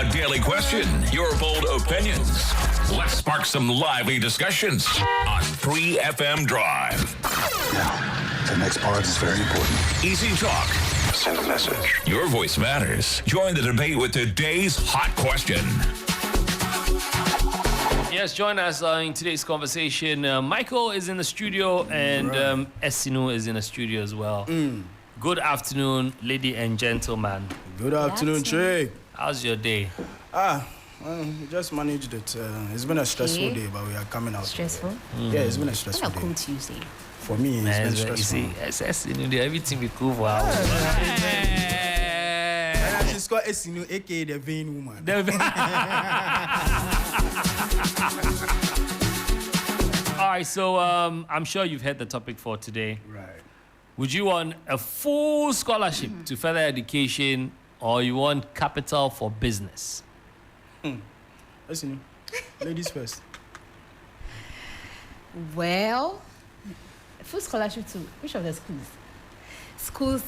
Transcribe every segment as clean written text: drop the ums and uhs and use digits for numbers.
A daily question, your bold opinions. Let's spark some lively discussions on 3FM Drive. Now, the next part is very important. Easy talk. Send a message. Your voice matters. Join the debate with today's hot question. Yes, join us in today's conversation. Michael is in the studio and Esinu is in the studio as well. Good afternoon, lady and gentlemen. Good afternoon, Trey. How's your day? We just managed it. It's been a stressful day, but we are coming out. Stressful? Yeah, it's been a stressful What a day. cool Tuesday. For me, it's been You stressful. see, Esinu, everything be cool for us. She's called Esinu, aka the vain woman. All right, so I'm sure you've heard the topic for today. Right. Would you want a full scholarship to further education or you want capital for business? Esinu, ladies first. Well, full scholarship to which of the schools? Schools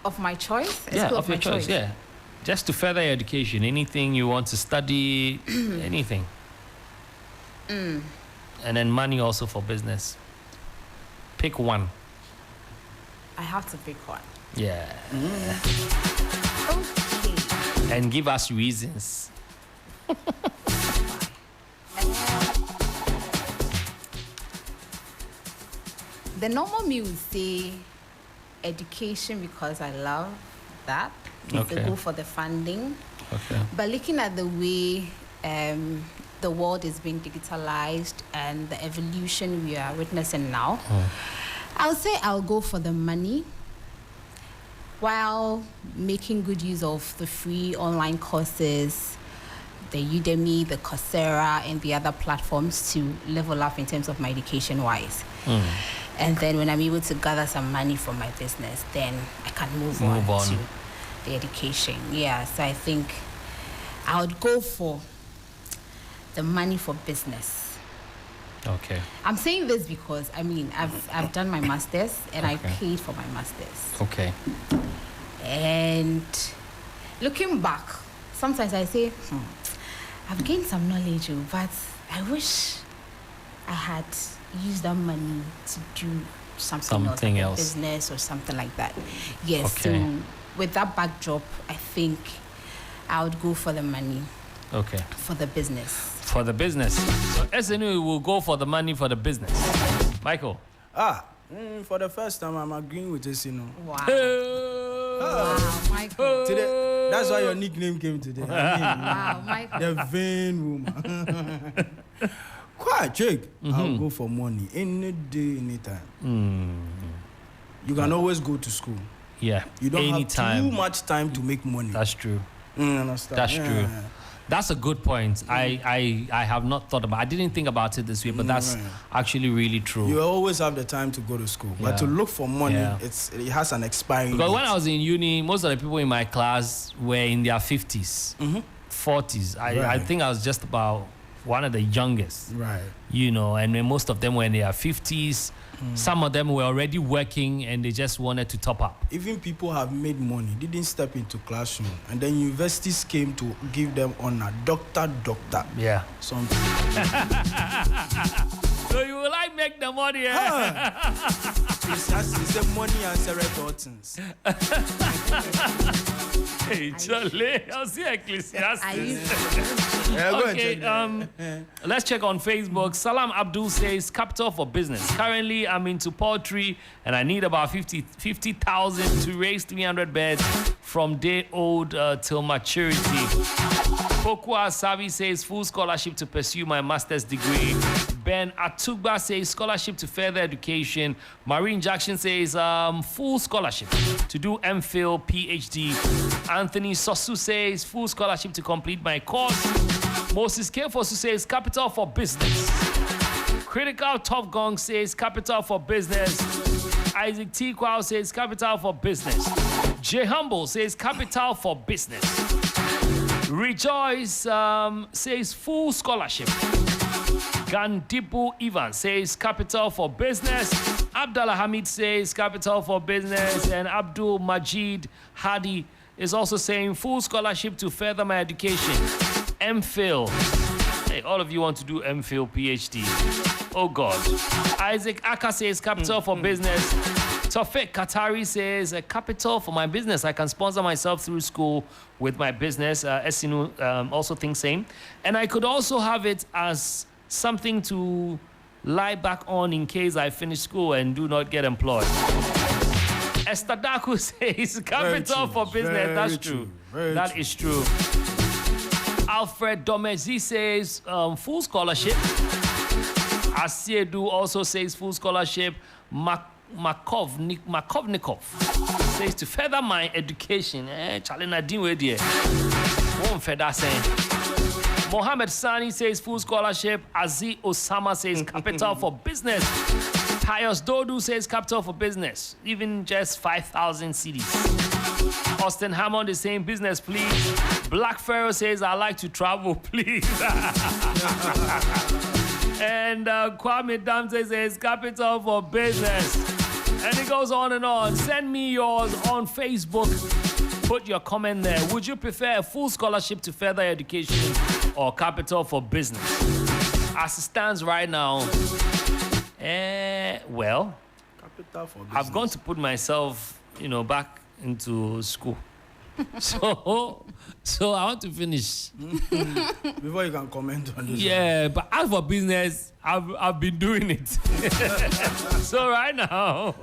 of my choice? A school of your my choice, yeah. Just to further your education, anything you want to study, anything. And then money also for business. Pick one. I have to pick one. Yeah. Okay. And give us reasons. The normal me would say education because I love that. It's Okay. a go for the funding. Okay. But looking at the way the world is being digitalized and the evolution we are witnessing now, I would say I'll go for the money while making good use of the free online courses, the Udemy, the Coursera, and the other platforms to level up in terms of my education wise. And then when I'm able to gather some money for my business, then I can move on to the education. Yeah, so I think I would go for the money for business. Okay. I'm saying this because I've done my masters and I Okay. paid for my masters. Okay. And looking back, sometimes I say, I've gained some knowledge, but I wish I had used that money to do something else, Something like a else. business or something like that. Yes. Okay. So with that backdrop, I think I would go for the money Okay. for the business. For the business. So SNU will go for the money for the business. Michael. For the first time, I'm agreeing with Esinu. Wow. Oh. Wow, Michael. Today, that's why your nickname came today. Wow, Michael. The vain woman. Quite, Jake. I'll go for money any day, anytime. You can always go to school. Yeah. You don't Anytime. have too much time to make money. That's true. Understand? That's true. That's a good point. I have not thought about. I didn't think about it this way, but that's actually really true. You always have the time to go to school, but Yeah. to look for money, Yeah. it has an expiring Because date. when I was in uni, most of the people in my class were in their 50s, 40s. I Right. think I was just about one of the youngest, Right. and then most of them were in their 50s. Some of them were already working and they just wanted to top up. Even people have made money, didn't step into classroom, and then universities came to give them honor, doctor. Yeah. Something. So you will like make the money? It's the money answer all things. Hey, Charlie, I'll see Ecclesiastes. I used Yeah, go Okay, and check let's check on Facebook. Salam Abdul says, capital for business. Currently, I'm into poultry and I need about 50,000 to raise 300 beds from day old till maturity. Pokwa Savi says, full scholarship to pursue my master's degree. Ben Atugba says, scholarship to further education. Marine Jackson says, full scholarship to do MPhil, PhD. Anthony Sosu says, full scholarship to complete my course. Moses Kefosu says, capital for business. Critical Top Gong says, capital for business. Isaac T. Kwao says, capital for business. J. Humble says, capital for business. Rejoice says, full scholarship. Gandibu Ivan says, capital for business. Abdallah Hamid says, capital for business. And Abdul Majid Hadi is also saying full scholarship to further my education. MPhil. Hey, all of you want to do MPhil, PhD. Oh God. Isaac Aka says capital for business. Tofik Qatari says a capital for my business. I can sponsor myself through school with my business. Esinu also thinks same. And I could also have it as something to lie back on in case I finish school and do not get employed. Esther Daku says capital for business. That's true. That is true. Alfred Domezi says full scholarship. Asiedu also says full scholarship. Makovnikov says to further my education. Chalena dinwe die. Won't further say. Mohammed Sani says full scholarship. Azi Osama says capital for business. Pius Dodu says capital for business. Even just 5,000 CDs. Austin Hammond is saying business, please. Black Pharaoh says I like to travel, please. And Kwame Damse says capital for business. And it goes on and on. Send me yours on Facebook. Put your comment there. Would you prefer a full scholarship to further education or capital for business? As it stands right now, well, Capital for business. I've gone to put myself, back into school. So I want to finish. Before you can comment on this. Yeah, but as for business, I've been doing it. So right now,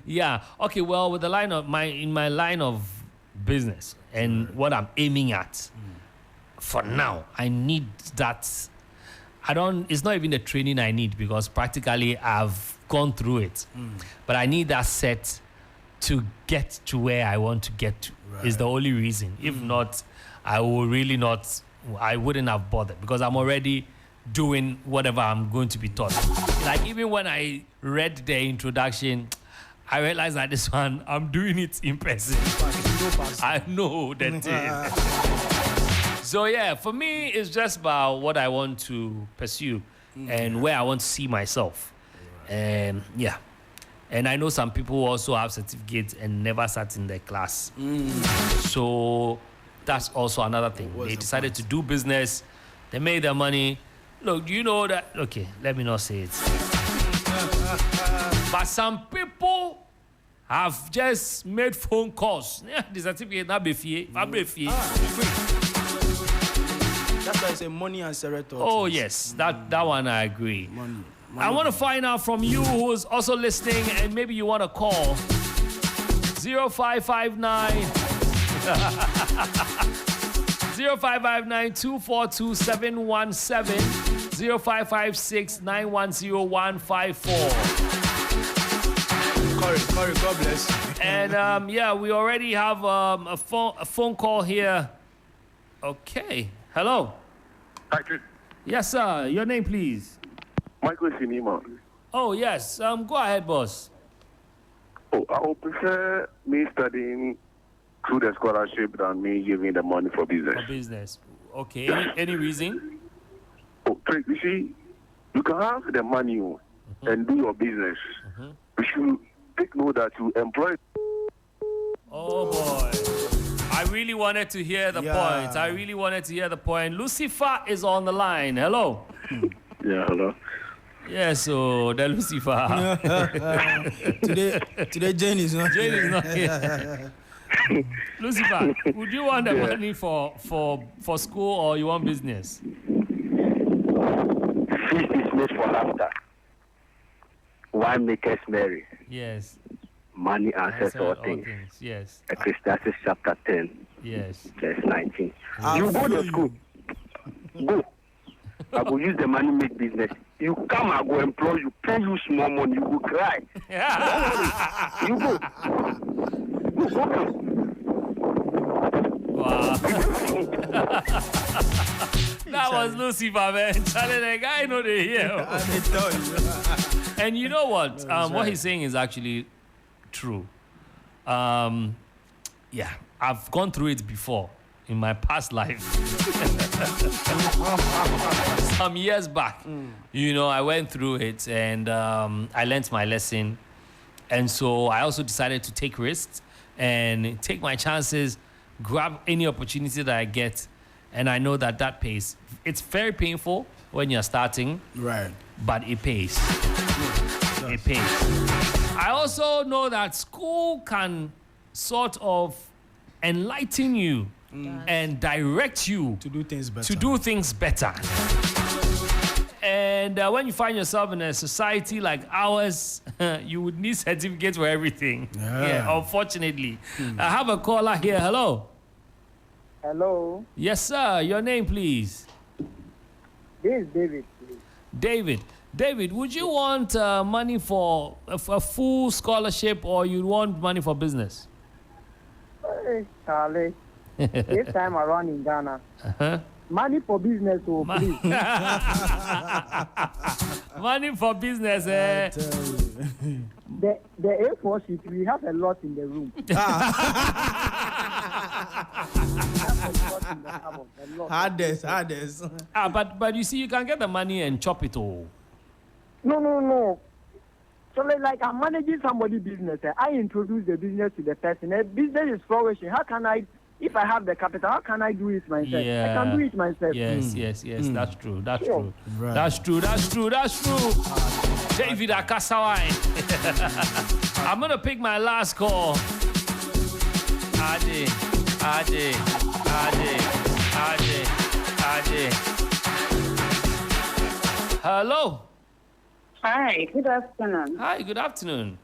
yeah. Okay, well, with the line of in my line of business and what I'm aiming at, for now, I need that. It's not even the training I need because practically I've gone through it. But I need that set to get to where I want to get to. Right. Is the only reason. If not, I wouldn't have bothered because I'm already doing whatever I'm going to be taught. Like even when I read the introduction, I realized that this one, I'm doing it in person. I know that. So yeah, for me, it's just about what I want to pursue and where I want to see myself. And yeah. And I know some people also have certificates and never sat in their class. So that's also another thing. They decided to do business. They made their money. Look, do you know that? Okay, let me not say it. But some people have just made phone calls. Yeah, the certificate not be free. That's why I say money and senator. Oh yes, that one I agree. Money. I want to find out from you who's also listening and maybe you want to call 0559 0559 242 717 0556 910 154. Corey, God bless you. And yeah, we already have a phone call here. Okay. Hello. Patrick. Yes, sir. Your name, please. Michael Sinima. Oh, yes. Go ahead, boss. Oh, I would prefer me studying through the scholarship than me giving the money for business. For business. Okay. Any reason? Oh, Craig, you see, you can have the money and do your business. You should take note that you employ. Oh, boy. I really wanted to hear the point. Lucifer is on the line. Hello. Yeah, hello. Yeah, so the Lucifer. Today Jane is not here. Lucifer, would you want the money for school or you want business? Feast is made for laughter. Wine makers merry. Yes. Money answers all things. Yes. Ecclesiastes chapter 10. Yes. Verse 19. You go to school. Go. I will use the money make business. You come, I go employ you, pay you small money, you will cry. You go. Wow. That was Lucifer, man. Charlie, the guy know they hear. And you know what? What he's saying is actually true. Yeah, I've gone through it before in my past life. Some years back, I went through it and I learned my lesson. And so I also decided to take risks and take my chances grab any opportunity that I get, and I know that pays. It's very painful when you're starting, Right. but it pays. It pays. I also know that school can sort of enlighten you and direct you To do things better. to do things better. And when you find yourself in a society like ours, you would need certificates for everything. Yeah. Unfortunately. I have a caller here. Hello. Hello, Yes, sir. Your name, please. this is David. Please. David, would you want money for a full scholarship, or you want money for business? Hey, Charlie. This time around in Ghana, Uh-huh. money for business, oh, please. Money for business, I eh? tell you. The A4 sheet, we have a lot in the room. We have a lot in the cupboard, a lot. Hardest. But you see, you can get the money and chop it all. No. So like I'm managing somebody's business. I introduce the business to the person. The business is flourishing. How can I, if I have the capital, how can I do it myself? I can do it myself. Yes. That's true. That's Sure. true. Right. That's true. David Akasawai. I'm gonna pick my last call. Ade. Hello. Hi, good afternoon. Hi. Good afternoon.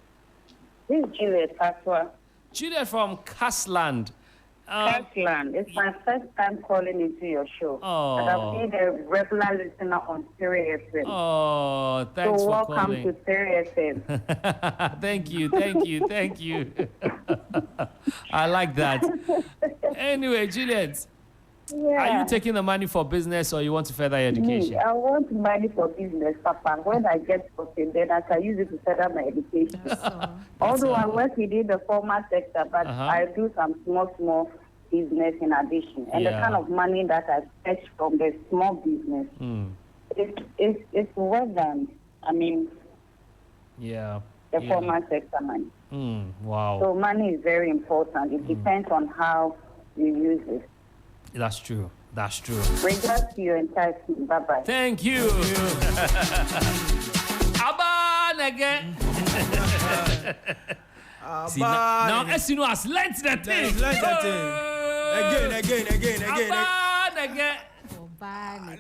This is Juliet Paswa, Juliet from Casland. Catland. It's my first time calling into your show. Oh. But I've been a regular listener on Stereo FM. Oh, thanks So for welcome calling. to Stereo FM. Thank you. I like that. Anyway, Juliet, Yeah. are you taking the money for business, or you want to further your education? Me, I want money for business, Papa. When I get something, then I can use it to further my education. Although I work within the formal sector, but I do some small business in addition. And the Yeah. kind of money that I fetch from the small business, it's well done. I mean, Yeah. the formal sector money. Wow. So money is very important. It depends on how you use it. That's true. Regards to your entire team. Bye-bye. Thank you. Aban again. See, now Esino has learnt the thing. Yes, learnt the thing. Again. Aban again. Oh, bad.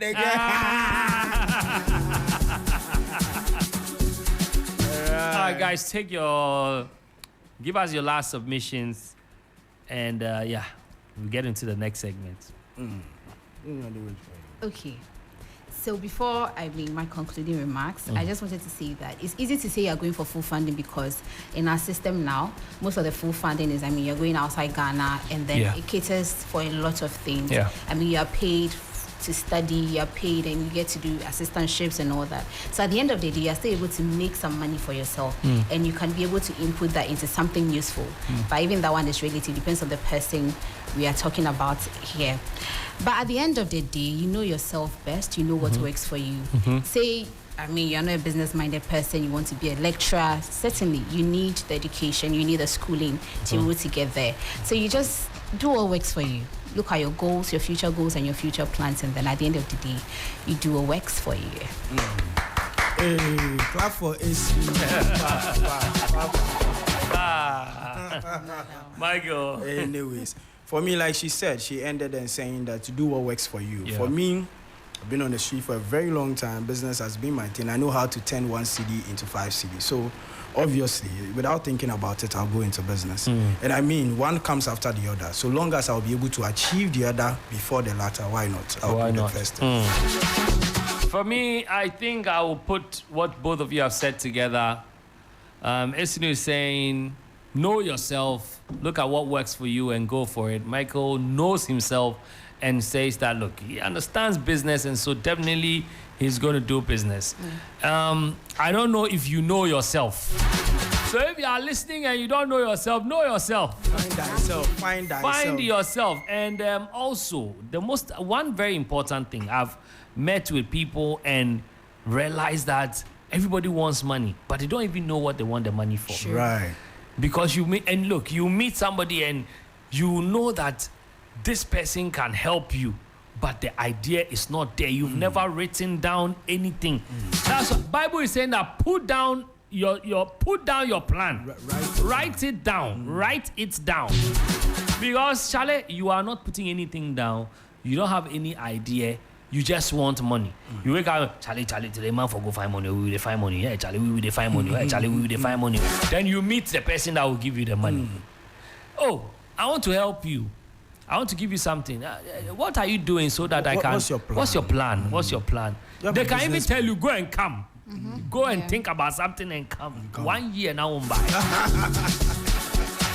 All right, guys, give us your last submissions, and we'll get into the next segment. Okay. So before I make my concluding remarks, I just wanted to say that it's easy to say you're going for full funding because in our system now, most of the full funding is, you're going outside Ghana, and then it caters for a lot of things. Yeah. You are paid to study, you're paid, and you get to do assistantships and all that. So at the end of the day, you're still able to make some money for yourself, and you can be able to input that into something useful. But even that one is relative, depends on the person we are talking about here. But at the end of the day, you know yourself best, you know what works for you. Say, you're not a business-minded person, you want to be a lecturer, certainly you need the education, you need the schooling to be able to get there. So you just do what works for you. Look at your goals, your future goals, and your future plans, and then at the end of the day, you do what works for you. Hey, clap for AC. Michael. Anyways, for me, like she said, she ended and saying that to do what works for you. Yeah. For me, I've been on the street for a very long time. Business has been my thing. I know how to turn one CD into 5 CD. So obviously, without thinking about it, I'll go into business. And one comes after the other. So long as I'll be able to achieve the other before the latter, why not? I'll do the first thing. For me, I think I will put what both of you have said together. Esinu is saying, know yourself, look at what works for you and go for it. Michael knows himself and says that, look, he understands business, and so definitely he's going to do business. I don't know if you know yourself. So if you are listening and you don't know yourself, know yourself. Find yourself. And also, one very important thing, I've met with people and realized that everybody wants money, but they don't even know what they want the money for. Right. Because you meet somebody and you know that this person can help you, but the idea is not there. You've never written down anything. That's what Bible is saying, that put down your plan. Write it down. Write it down. Because Charlie, you are not putting anything down. You don't have any idea. You just want money. You wake up, Charlie, today man for go find money. We will find money. Yeah, Charlie, we will find money. Yeah, Charlie, we will find money. Then you meet the person that will give you the money. Oh, I want to help you. I want to give you something. What are you doing so that I can? What's your plan? What's your plan? What's your plan? They can even tell you, go and come. Go and think about something and come. 1 year now on by.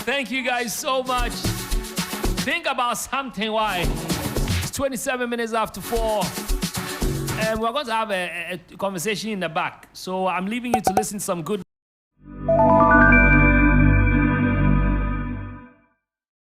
Thank you guys so much. Think about something. Why? It's 27 minutes after 4. And we're going to have a conversation in the back. So I'm leaving you to listen to some good